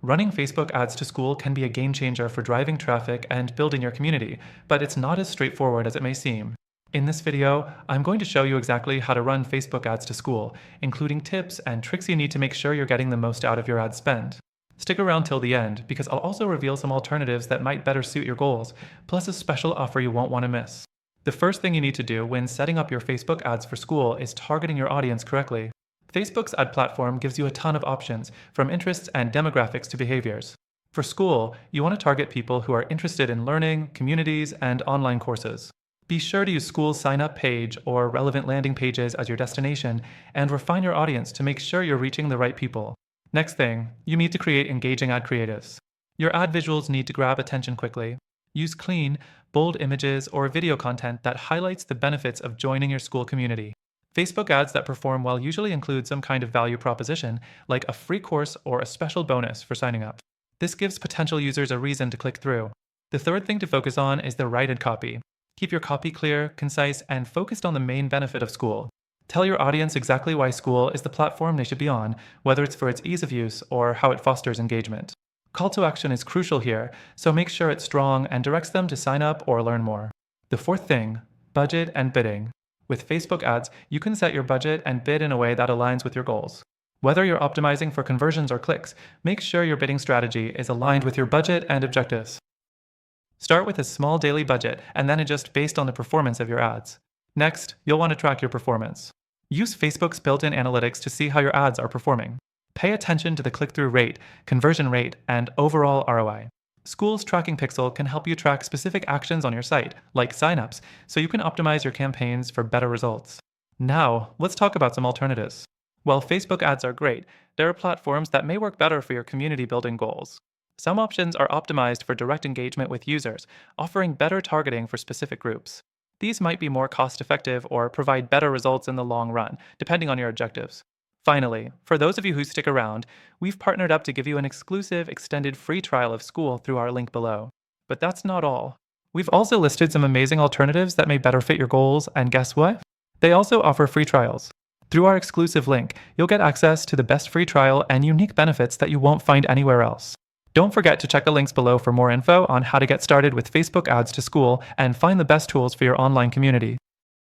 Running Facebook ads to Skool can be a game changer for driving traffic and building your community, but it's not as straightforward as it may seem. In this video, I'm going to show you exactly how to run Facebook ads to Skool, including tips and tricks you need to make sure you're getting the most out of your ad spend. Stick around till the end, because I'll also reveal some alternatives that might better suit your goals, plus a special offer you won't want to miss. The first thing you need to do when setting up your Facebook ads for Skool is targeting your audience correctly. Facebook's ad platform gives you a ton of options, from interests and demographics to behaviors. For Skool, you want to target people who are interested in learning, communities, and online courses. Be sure to use Skool's sign-up page or relevant landing pages as your destination, and refine your audience to make sure you're reaching the right people. Next thing, you need to create engaging ad creatives. Your ad visuals need to grab attention quickly. Use clean, bold images or video content that highlights the benefits of joining your Skool community. Facebook ads that perform well usually include some kind of value proposition, like a free course or a special bonus for signing up. This gives potential users a reason to click through. The third thing to focus on is the written copy. Keep your copy clear, concise, and focused on the main benefit of Skool. Tell your audience exactly why Skool is the platform they should be on, whether it's for its ease of use or how it fosters engagement. Call to action is crucial here, so make sure it's strong and directs them to sign up or learn more. The fourth thing, budget and bidding. With Facebook ads, you can set your budget and bid in a way that aligns with your goals. Whether you're optimizing for conversions or clicks, make sure your bidding strategy is aligned with your budget and objectives. Start with a small daily budget and then adjust based on the performance of your ads. Next, you'll want to track your performance. Use Facebook's built-in analytics to see how your ads are performing. Pay attention to the click-through rate, conversion rate, and overall ROI. Skool's tracking pixel can help you track specific actions on your site, like signups, so you can optimize your campaigns for better results. Now, let's talk about some alternatives. While Facebook ads are great, there are platforms that may work better for your community building goals. Some options are optimized for direct engagement with users, offering better targeting for specific groups. These might be more cost-effective or provide better results in the long run, depending on your objectives. Finally, for those of you who stick around, we've partnered up to give you an exclusive extended free trial of Skool through our link below. But that's not all. We've also listed some amazing alternatives that may better fit your goals, and guess what? They also offer free trials. Through our exclusive link, you'll get access to the best free trial and unique benefits that you won't find anywhere else. Don't forget to check the links below for more info on how to get started with Facebook ads to Skool and find the best tools for your online community.